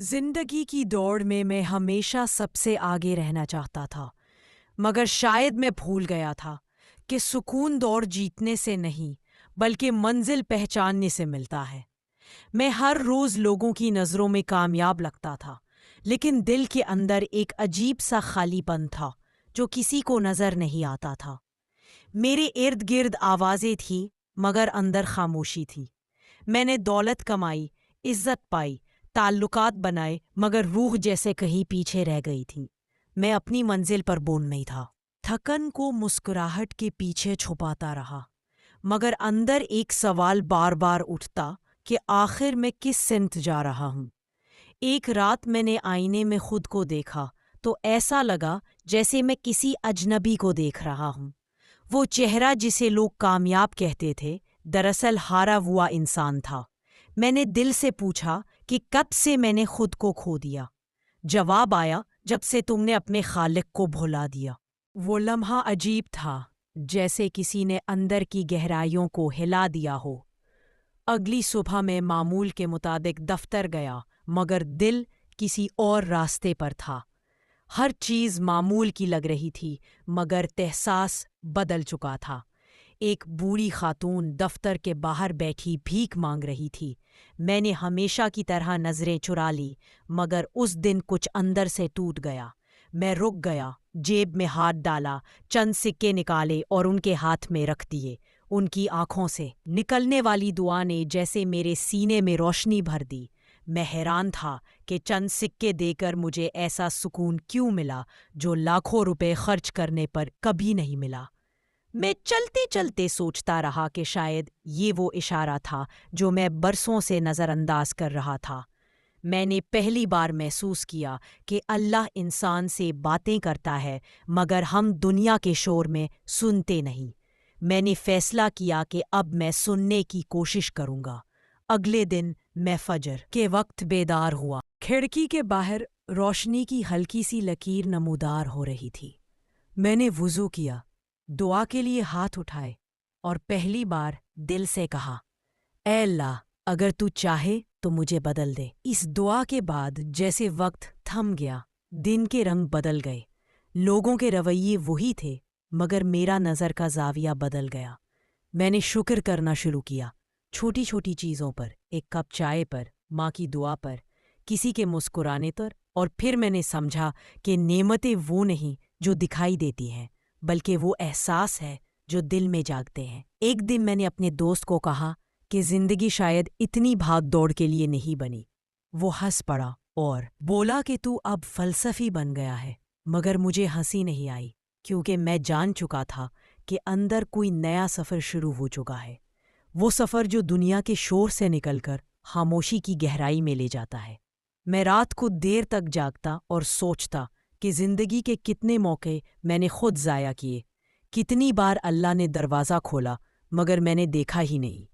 زندگی کی دوڑ میں ہمیشہ سب سے آگے رہنا چاہتا تھا، مگر شاید میں بھول گیا تھا کہ سکون دوڑ جیتنے سے نہیں بلکہ منزل پہچاننے سے ملتا ہے۔ میں ہر روز لوگوں کی نظروں میں کامیاب لگتا تھا، لیکن دل کے اندر ایک عجیب سا خالی پن تھا جو کسی کو نظر نہیں آتا تھا۔ میرے ارد گرد آوازیں تھیں مگر اندر خاموشی تھی۔ میں نے دولت کمائی، عزت پائی، تعلقات بنائے، مگر روح جیسے کہیں پیچھے رہ گئی تھی۔ میں اپنی منزل پر بون نہیں تھا۔ تھکن کو مسکراہٹ کے پیچھے چھپاتا رہا، مگر اندر ایک سوال بار بار اٹھتا کہ آخر میں کس سمت جا رہا ہوں۔ ایک رات میں نے آئینے میں خود کو دیکھا تو ایسا لگا جیسے میں کسی اجنبی کو دیکھ رہا ہوں۔ وہ چہرہ جسے لوگ کامیاب کہتے تھے، دراصل ہارا ہوا انسان تھا۔ میں نے دل سے پوچھا کہ کب سے میں نے خود کو کھو دیا؟ جواب آیا، جب سے تم نے اپنے خالق کو بھلا دیا۔ وہ لمحہ عجیب تھا، جیسے کسی نے اندر کی گہرائیوں کو ہلا دیا ہو۔ اگلی صبح میں معمول کے مطابق دفتر گیا، مگر دل کسی اور راستے پر تھا۔ ہر چیز معمول کی لگ رہی تھی، مگر احساس بدل چکا تھا۔ ایک بوڑھی خاتون دفتر کے باہر بیٹھی بھیک مانگ رہی تھی۔ میں نے ہمیشہ کی طرح نظریں چرا لی، مگر اس دن کچھ اندر سے ٹوٹ گیا۔ میں رک گیا، جیب میں ہاتھ ڈالا، چند سکے نکالے اور ان کے ہاتھ میں رکھ دیے۔ ان کی آنکھوں سے نکلنے والی دعا نے جیسے میرے سینے میں روشنی بھر دی۔ میں حیران تھا کہ چند سکے دے کر مجھے ایسا سکون کیوں ملا جو لاکھوں روپے خرچ کرنے پر کبھی نہیں ملا۔ میں چلتے چلتے سوچتا رہا کہ شاید یہ وہ اشارہ تھا جو میں برسوں سے نظر انداز کر رہا تھا۔ میں نے پہلی بار محسوس کیا کہ اللہ انسان سے باتیں کرتا ہے، مگر ہم دنیا کے شور میں سنتے نہیں۔ میں نے فیصلہ کیا کہ اب میں سننے کی کوشش کروں گا۔ اگلے دن میں فجر کے وقت بیدار ہوا۔ کھڑکی کے باہر روشنی کی ہلکی سی لکیر نمودار ہو رہی تھی۔ میں نے وضو کیا، دعا کے لیے ہاتھ اٹھائے اور پہلی بار دل سے کہا، اے اللہ، اگر تو چاہے تو مجھے بدل دے۔ اس دعا کے بعد جیسے وقت تھم گیا، دن کے رنگ بدل گئے۔ لوگوں کے رویے وہی تھے، مگر میرا نظر کا زاویہ بدل گیا۔ میں نے شکر کرنا شروع کیا، چھوٹی چھوٹی چیزوں پر، ایک کپ چائے پر، ماں کی دعا پر، کسی کے مسکرانے پر، اور پھر میں نے سمجھا کہ نعمتیں وہ نہیں جو دکھائی دیتی ہیں، بلکہ وہ احساس ہے جو دل میں جاگتے ہیں۔ ایک دن میں نے اپنے دوست کو کہا کہ زندگی شاید اتنی بھاگ دوڑ کے لیے نہیں بنی۔ وہ ہنس پڑا اور بولا کہ تو اب فلسفی بن گیا ہے، مگر مجھے ہنسی نہیں آئی، کیونکہ میں جان چکا تھا کہ اندر کوئی نیا سفر شروع ہو چکا ہے، وہ سفر جو دنیا کے شور سے نکل کر خاموشی کی گہرائی میں لے جاتا ہے۔ میں رات کو دیر تک جاگتا اور سوچتا کہ زندگی کے کتنے موقع میں نے خود ضائع کیے، کتنی بار اللہ نے دروازہ کھولا مگر میں نے دیکھا ہی نہیں،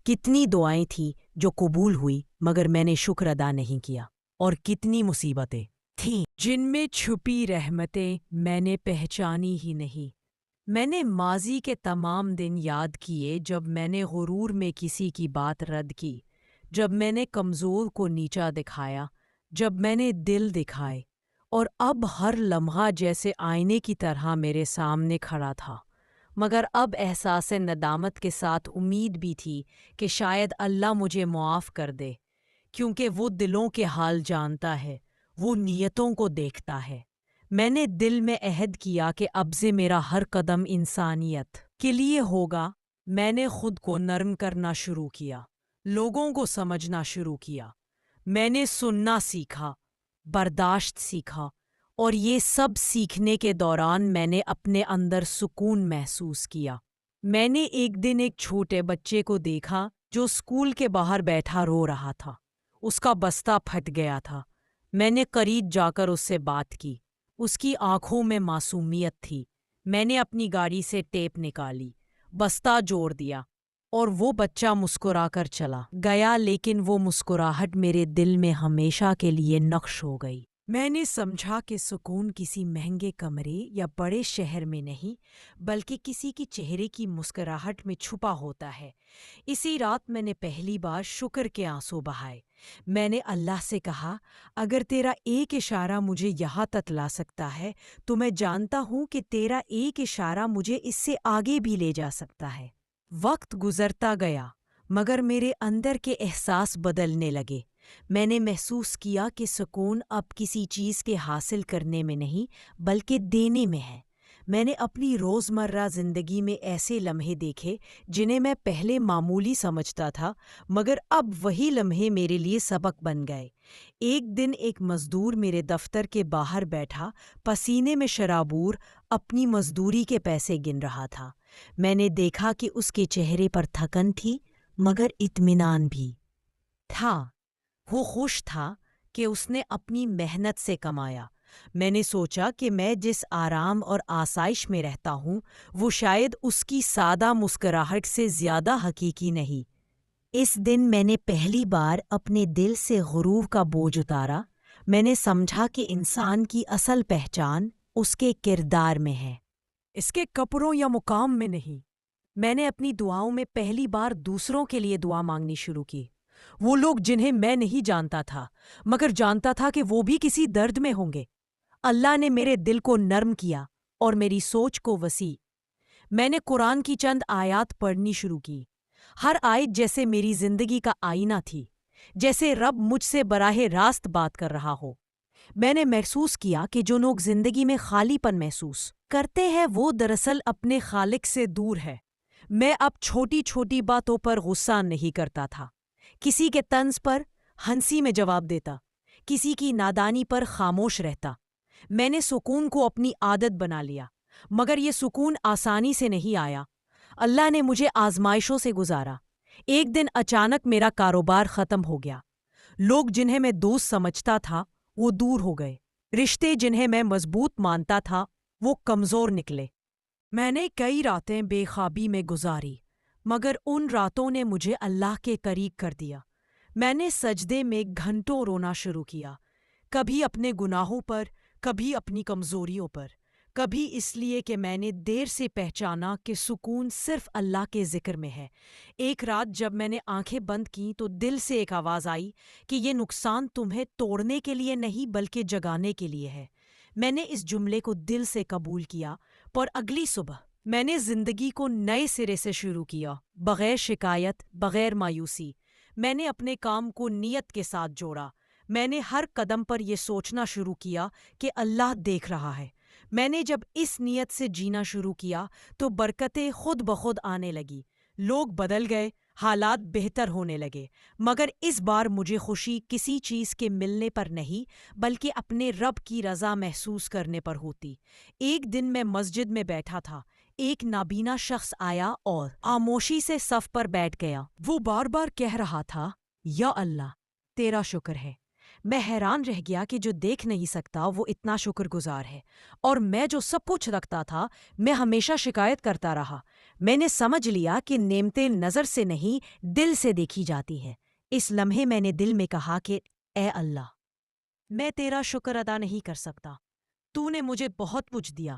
کتنی دعائیں تھیں جو قبول ہوئی مگر میں نے شکر ادا نہیں کیا، اور کتنی مصیبتیں تھیں جن میں چھپی رحمتیں میں نے پہچانی ہی نہیں۔ میں نے ماضی کے تمام دن یاد کیے جب میں نے غرور میں کسی کی بات رد کی، جب میں نے کمزور کو نیچا دکھایا، جب میں نے دل دکھائے، اور اب ہر لمحہ جیسے آئینے کی طرح میرے سامنے کھڑا تھا۔ مگر اب احساس ندامت کے ساتھ امید بھی تھی کہ شاید اللہ مجھے معاف کر دے، کیونکہ وہ دلوں کے حال جانتا ہے، وہ نیتوں کو دیکھتا ہے۔ میں نے دل میں عہد کیا کہ اب سے میرا ہر قدم انسانیت کے لیے ہوگا۔ میں نے خود کو نرم کرنا شروع کیا، لوگوں کو سمجھنا شروع کیا۔ میں نے سننا سیکھا، برداشت سیکھا، اور یہ سب سیکھنے کے دوران میں نے اپنے اندر سکون محسوس کیا۔ میں نے ایک دن ایک چھوٹے بچے کو دیکھا جو اسکول کے باہر بیٹھا رو رہا تھا۔ اس کا بستہ پھٹ گیا تھا۔ میں نے قریب جا کر اس سے بات کی۔ اس کی آنکھوں میں معصومیت تھی۔ میں نے اپنی گاڑی سے ٹیپ نکالی، بستہ جوڑ دیا، اور وہ بچہ مسکرا کر چلا گیا، لیکن وہ مسکراہٹ میرے دل میں ہمیشہ کے لیے نقش ہو گئی۔ میں نے سمجھا کہ سکون کسی مہنگے کمرے یا بڑے شہر میں نہیں بلکہ کسی کی چہرے کی مسکراہٹ میں چھپا ہوتا ہے۔ اسی رات میں نے پہلی بار شکر کے آنسو بہائے۔ میں نے اللہ سے کہا، اگر تیرا ایک اشارہ مجھے یہاں تک لا سکتا ہے تو میں جانتا ہوں کہ تیرا ایک اشارہ مجھے اس سے آگے بھی لے جا سکتا ہے۔ وقت گزرتا گیا مگر میرے اندر کے احساس بدلنے لگے۔ میں نے محسوس کیا کہ سکون اب کسی چیز کے حاصل کرنے میں نہیں بلکہ دینے میں ہے۔ میں نے اپنی روزمرہ زندگی میں ایسے لمحے دیکھے جنہیں میں پہلے معمولی سمجھتا تھا، مگر اب وہی لمحے میرے لیے سبق بن گئے۔ ایک دن ایک مزدور میرے دفتر کے باہر بیٹھا پسینے میں شرابور اپنی مزدوری کے پیسے گن رہا تھا۔ میں نے دیکھا کہ اس کے چہرے پر تھکن تھی مگر اطمینان بھی تھا۔ وہ خوش تھا کہ اس نے اپنی محنت سے کمایا۔ میں نے سوچا کہ میں جس آرام اور آسائش میں رہتا ہوں وہ شاید اس کی سادہ مسکراہٹ سے زیادہ حقیقی نہیں۔ اس دن میں نے پہلی بار اپنے دل سے غرور کا بوجھ اتارا۔ میں نے سمجھا کہ انسان کی اصل پہچان اس کے کردار میں ہے، اس کے کپڑوں یا مقام میں نہیں۔ میں نے اپنی دعاؤں میں پہلی بار دوسروں کے لیے دعا مانگنی شروع کی، وہ لوگ جنہیں میں نہیں جانتا تھا مگر جانتا تھا کہ وہ بھی کسی درد میں ہوں گے۔ اللہ نے میرے دل کو نرم کیا اور میری سوچ کو وسیع۔ میں نے قرآن کی چند آیات پڑھنی شروع کی۔ ہر آیت جیسے میری زندگی کا آئینہ تھی، جیسے رب مجھ سے براہ راست بات کر رہا ہو۔ میں نے محسوس کیا کہ جو لوگ زندگی میں خالی پن محسوس کرتے ہیں وہ دراصل اپنے خالق سے دور ہے۔ میں اب چھوٹی چھوٹی باتوں پر غصہ نہیں کرتا تھا، کسی کے طنز پر ہنسی میں جواب دیتا، کسی کی نادانی پر خاموش رہتا۔ میں نے سکون کو اپنی عادت بنا لیا، مگر یہ سکون آسانی سے نہیں آیا۔ اللہ نے مجھے آزمائشوں سے گزارا۔ ایک دن اچانک میرا کاروبار ختم ہو گیا۔ لوگ جنہیں میں دوست سمجھتا تھا وہ دور ہو گئے، رشتے جنہیں میں مضبوط مانتا تھا وہ کمزور نکلے۔ میں نے کئی راتیں بے خوابی میں گزاری، مگر ان راتوں نے مجھے اللہ کے قریب کر دیا۔ میں نے سجدے میں گھنٹوں رونا شروع کیا، کبھی اپنے گناہوں پر، کبھی اپنی کمزوریوں پر، کبھی اس لیے کہ میں نے دیر سے پہچانا کہ سکون صرف اللہ کے ذکر میں ہے۔ ایک رات جب میں نے آنکھیں بند کیں تو دل سے ایک آواز آئی کہ یہ نقصان تمہیں توڑنے کے لیے نہیں بلکہ جگانے کے لیے ہے۔ میں نے اس جملے کو دل سے قبول کیا، پر اگلی صبح میں نے زندگی کو نئے سرے سے شروع کیا، بغیر شکایت، بغیر مایوسی۔ میں نے اپنے کام کو نیت کے ساتھ جوڑا۔ میں نے ہر قدم پر یہ سوچنا شروع کیا کہ اللہ دیکھ رہا ہے۔ میں نے جب اس نیت سے جینا شروع کیا تو برکتیں خود بخود آنے لگی۔ لوگ بدل گئے، حالات بہتر ہونے لگے، مگر اس بار مجھے خوشی کسی چیز کے ملنے پر نہیں بلکہ اپنے رب کی رضا محسوس کرنے پر ہوتی۔ ایک دن میں مسجد میں بیٹھا تھا، ایک نابینا شخص آیا اور خاموشی سے صف پر بیٹھ گیا۔ وہ بار بار کہہ رہا تھا، یا اللہ تیرا شکر ہے۔ میں حیران رہ گیا کہ جو دیکھ نہیں سکتا وہ اتنا شکر گزار ہے، اور میں جو سب کچھ رکھتا تھا میں ہمیشہ شکایت کرتا رہا۔ میں نے سمجھ لیا کہ نعمتیں نظر سے نہیں دل سے دیکھی جاتی ہیں۔ اس لمحے میں نے دل میں کہا کہ اے اللہ، میں تیرا شکر ادا نہیں کر سکتا۔ تو نے مجھے بہت کچھ دیا،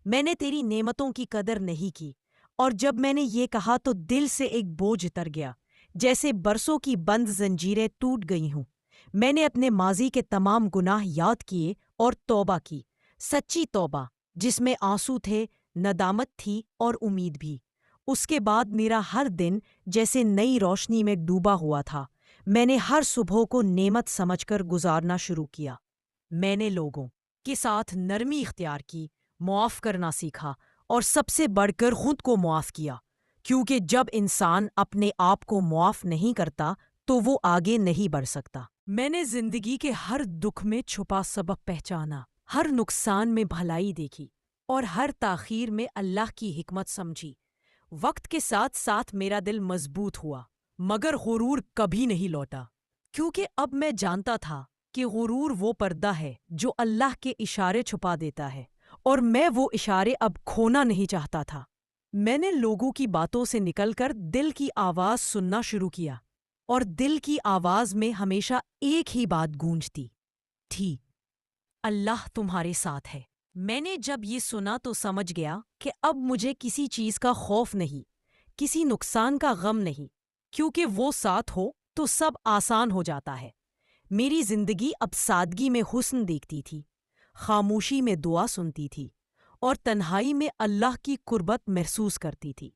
میں نے تیری نعمتوں کی قدر نہیں کی۔ اور جب میں نے یہ کہا تو دل سے ایک بوجھ اتر گیا، جیسے برسوں کی بند زنجیریں ٹوٹ گئی ہوں۔ میں نے اپنے ماضی کے تمام گناہ یاد کیے اور توبہ کی، سچی توبہ جس میں آنسو تھے، ندامت تھی اور امید بھی۔ اس کے بعد میرا ہر دن جیسے نئی روشنی میں ڈوبا ہوا تھا۔ میں نے ہر صبح کو نعمت سمجھ کر گزارنا شروع کیا۔ میں نے لوگوں کے ساتھ نرمی اختیار کی، معاف کرنا سیکھا اور سب سے بڑھ کر خود کو معاف کیا، کیونکہ جب انسان اپنے آپ کو معاف نہیں کرتا تو وہ آگے نہیں بڑھ سکتا۔ میں نے زندگی کے ہر دکھ میں چھپا سبق پہچانا، ہر نقصان میں بھلائی دیکھی اور ہر تاخیر میں اللہ کی حکمت سمجھی۔ وقت کے ساتھ ساتھ میرا دل مضبوط ہوا، مگر غرور کبھی نہیں لوٹا، کیونکہ اب میں جانتا تھا کہ غرور وہ پردہ ہے جو اللہ کے اشارے چھپا دیتا ہے، اور میں وہ اشارے اب کھونا نہیں چاہتا تھا۔ میں نے لوگوں کی باتوں سے نکل کر دل کی آواز سننا شروع کیا، اور دل کی آواز میں ہمیشہ ایک ہی بات گونجتی تھی، اللہ تمہارے ساتھ ہے۔ میں نے جب یہ سنا تو سمجھ گیا کہ اب مجھے کسی چیز کا خوف نہیں، کسی نقصان کا غم نہیں، کیونکہ وہ ساتھ ہو تو سب آسان ہو جاتا ہے۔ میری زندگی اب سادگی میں حسن دیکھتی تھی، خاموشی میں دعا سنتی تھی، اور تنہائی میں اللہ کی قربت محسوس کرتی تھی۔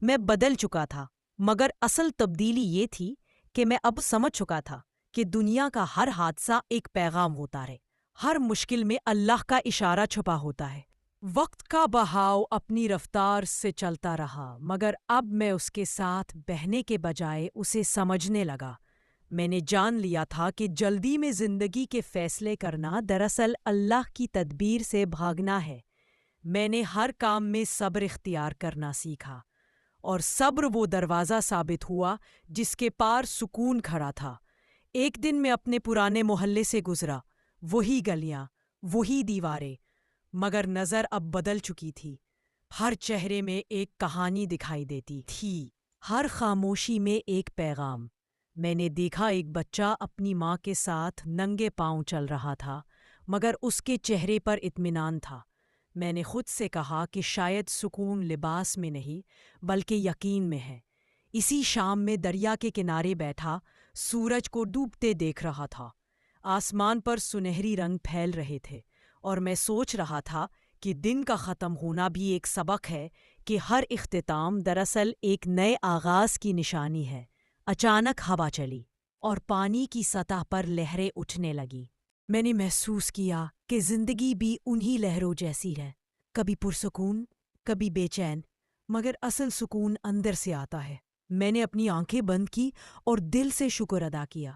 میں بدل چکا تھا، مگر اصل تبدیلی یہ تھی کہ میں اب سمجھ چکا تھا کہ دنیا کا ہر حادثہ ایک پیغام ہوتا ہے، ہر مشکل میں اللہ کا اشارہ چھپا ہوتا ہے۔ وقت کا بہاؤ اپنی رفتار سے چلتا رہا، مگر اب میں اس کے ساتھ بہنے کے بجائے اسے سمجھنے لگا۔ میں نے جان لیا تھا کہ جلدی میں زندگی کے فیصلے کرنا دراصل اللہ کی تدبیر سے بھاگنا ہے۔ میں نے ہر کام میں صبر اختیار کرنا سیکھا، اور صبر وہ دروازہ ثابت ہوا جس کے پار سکون کھڑا تھا۔ ایک دن میں اپنے پرانے محلے سے گزرا، وہی گلیاں، وہی دیواریں، مگر نظر اب بدل چکی تھی۔ ہر چہرے میں ایک کہانی دکھائی دیتی تھی، ہر خاموشی میں ایک پیغام۔ میں نے دیکھا ایک بچہ اپنی ماں کے ساتھ ننگے پاؤں چل رہا تھا، مگر اس کے چہرے پر اطمینان تھا۔ میں نے خود سے کہا کہ شاید سکون لباس میں نہیں بلکہ یقین میں ہے۔ اسی شام میں دریا کے کنارے بیٹھا سورج کو ڈوبتے دیکھ رہا تھا۔ آسمان پر سنہری رنگ پھیل رہے تھے، اور میں سوچ رہا تھا کہ دن کا ختم ہونا بھی ایک سبق ہے، کہ ہر اختتام دراصل ایک نئے آغاز کی نشانی ہے۔ اچانک ہوا چلی اور پانی کی سطح پر لہریں اٹھنے لگی۔ میں نے محسوس کیا کہ زندگی بھی انہی لہروں جیسی ہے، کبھی پرسکون، کبھی بے چین، مگر اصل سکون اندر سے آتا ہے۔ میں نے اپنی آنکھیں بند کی اور دل سے شکر ادا کیا۔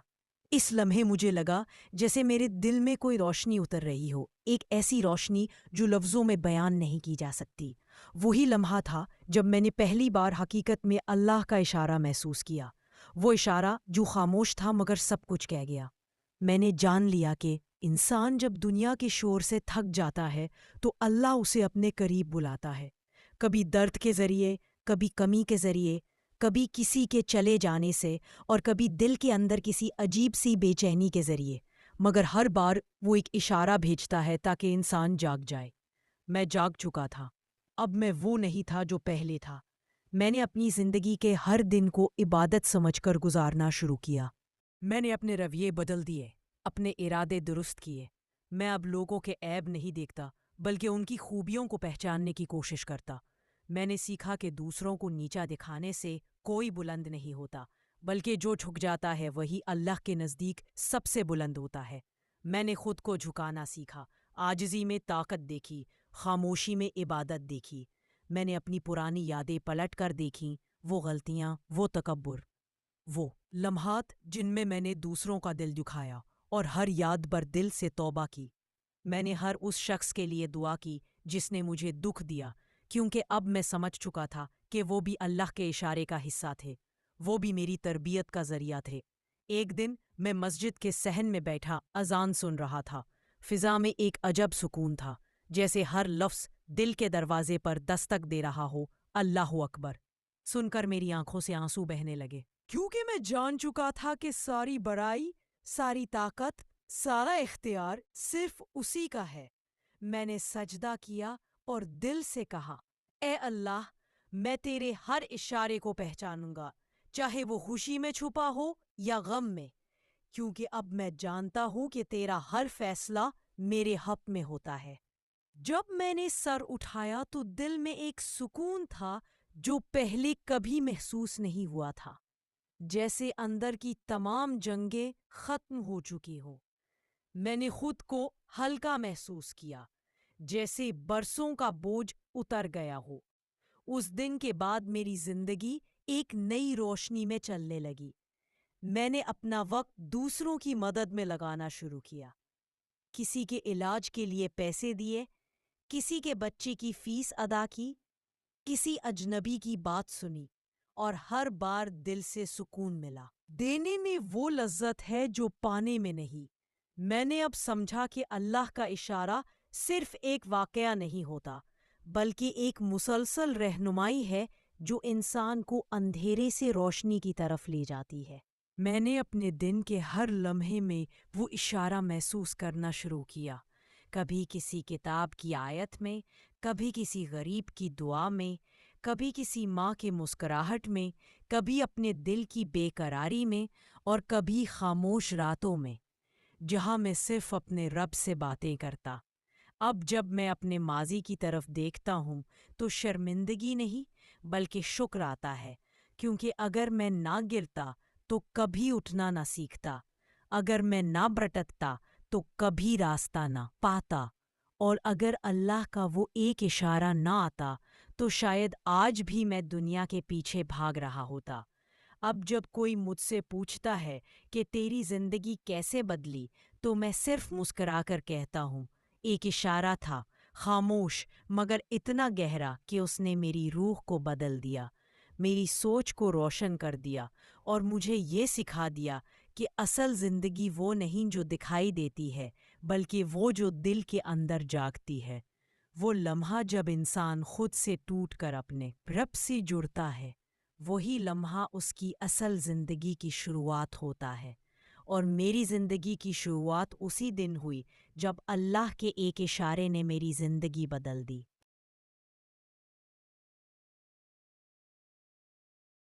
اس لمحے مجھے لگا جیسے میرے دل میں کوئی روشنی اتر رہی ہو، ایک ایسی روشنی جو لفظوں میں بیان نہیں کی جا سکتی۔ وہی لمحہ تھا جب میں نے پہلی بار حقیقت میں اللہ کا اشارہ محسوس کیا، وہ اشارہ جو خاموش تھا مگر سب کچھ کہہ گیا۔ میں نے جان لیا کہ انسان جب دنیا کے شور سے تھک جاتا ہے تو اللہ اسے اپنے قریب بلاتا ہے، کبھی درد کے ذریعے، کبھی کمی کے ذریعے، کبھی کسی کے چلے جانے سے، اور کبھی دل کے اندر کسی عجیب سی بے چینی کے ذریعے، مگر ہر بار وہ ایک اشارہ بھیجتا ہے تاکہ انسان جاگ جائے۔ میں جاگ چکا تھا، اب میں وہ نہیں تھا جو پہلے تھا۔ میں نے اپنی زندگی کے ہر دن کو عبادت سمجھ کر گزارنا شروع کیا۔ میں نے اپنے رویے بدل دیے، اپنے ارادے درست کیے۔ میں اب لوگوں کے عیب نہیں دیکھتا بلکہ ان کی خوبیوں کو پہچاننے کی کوشش کرتا۔ میں نے سیکھا کہ دوسروں کو نیچا دکھانے سے کوئی بلند نہیں ہوتا، بلکہ جو جھک جاتا ہے وہی اللہ کے نزدیک سب سے بلند ہوتا ہے۔ میں نے خود کو جھکانا سیکھا، عاجزی میں طاقت دیکھی، خاموشی میں عبادت دیکھی۔ میں نے اپنی پرانی یادیں پلٹ کر دیکھیں، وہ غلطیاں، وہ تکبر، وہ لمحات جن میں نے دوسروں کا دل دکھایا، اور ہر یاد پر دل سے توبہ کی۔ میں نے ہر اس شخص کے لیے دعا کی جس نے مجھے دکھ دیا، کیونکہ اب میں سمجھ چکا تھا کہ وہ بھی اللہ کے اشارے کا حصہ تھے، وہ بھی میری تربیت کا ذریعہ تھے۔ ایک دن میں مسجد کے صحن میں بیٹھا اذان سن رہا تھا۔ فضا میں ایک عجب سکون تھا، جیسے ہر لفظ دل کے دروازے پر دستک دے رہا ہو۔ اللہ اکبر سن کر میری آنکھوں سے آنسو بہنے لگے، کیونکہ میں جان چکا تھا کہ ساری بڑائی، ساری طاقت، سارا اختیار صرف اسی کا ہے۔ میں نے سجدہ کیا اور دل سے کہا، اے اللہ، میں تیرے ہر اشارے کو پہچانوں گا، چاہے وہ خوشی میں چھپا ہو یا غم میں، کیونکہ اب میں جانتا ہوں کہ تیرا ہر فیصلہ میرے حق میں ہوتا ہے۔ جب میں نے سر اٹھایا تو دل میں ایک سکون تھا جو پہلے کبھی محسوس نہیں ہوا تھا، جیسے اندر کی تمام جنگیں ختم ہو چکی ہوں۔ میں نے خود کو ہلکا محسوس کیا، جیسے برسوں کا بوجھ اتر گیا ہو۔ اس دن کے بعد میری زندگی ایک نئی روشنی میں چلنے لگی۔ میں نے اپنا وقت دوسروں کی مدد میں لگانا شروع کیا، کسی کے علاج کے لیے پیسے دیے، کسی کے بچے کی فیس ادا کی، کسی اجنبی کی بات سنی، اور ہر بار دل سے سکون ملا۔ دینے میں وہ لذت ہے جو پانے میں نہیں۔ میں نے اب سمجھا کہ اللہ کا اشارہ صرف ایک واقعہ نہیں ہوتا، بلکہ ایک مسلسل رہنمائی ہے جو انسان کو اندھیرے سے روشنی کی طرف لے جاتی ہے۔ میں نے اپنے دن کے ہر لمحے میں وہ اشارہ محسوس کرنا شروع کیا، کبھی کسی کتاب کی آیت میں، کبھی کسی غریب کی دعا میں، کبھی کسی ماں کے مسکراہٹ میں، کبھی اپنے دل کی بے قراری میں، اور کبھی خاموش راتوں میں جہاں میں صرف اپنے رب سے باتیں کرتا۔ اب جب میں اپنے ماضی کی طرف دیکھتا ہوں تو شرمندگی نہیں بلکہ شکر آتا ہے، کیونکہ اگر میں نہ گرتا تو کبھی اٹھنا نہ سیکھتا، اگر میں نہ بھٹکتا تو کبھی راستہ نہ پاتا، اور اگر اللہ کا وہ ایک اشارہ نہ آتا تو شاید آج بھی میں دنیا کے پیچھے بھاگ رہا ہوتا۔ اب جب کوئی مجھ سے پوچھتا ہے کہ تیری زندگی کیسے بدلی تو میں صرف مسکرا کر کہتا ہوں، ایک اشارہ تھا، خاموش مگر اتنا گہرا کہ اس نے میری روح کو بدل دیا، میری سوچ کو روشن کر دیا، اور مجھے یہ سکھا دیا کہ اصل زندگی وہ نہیں جو دکھائی دیتی ہے، بلکہ وہ جو دل کے اندر جاگتی ہے۔ وہ لمحہ جب انسان خود سے ٹوٹ کر اپنے رب سے جڑتا ہے، وہی لمحہ اس کی اصل زندگی کی شروعات ہوتا ہے۔ اور میری زندگی کی شروعات اسی دن ہوئی جب اللہ کے ایک اشارے نے میری زندگی بدل دی۔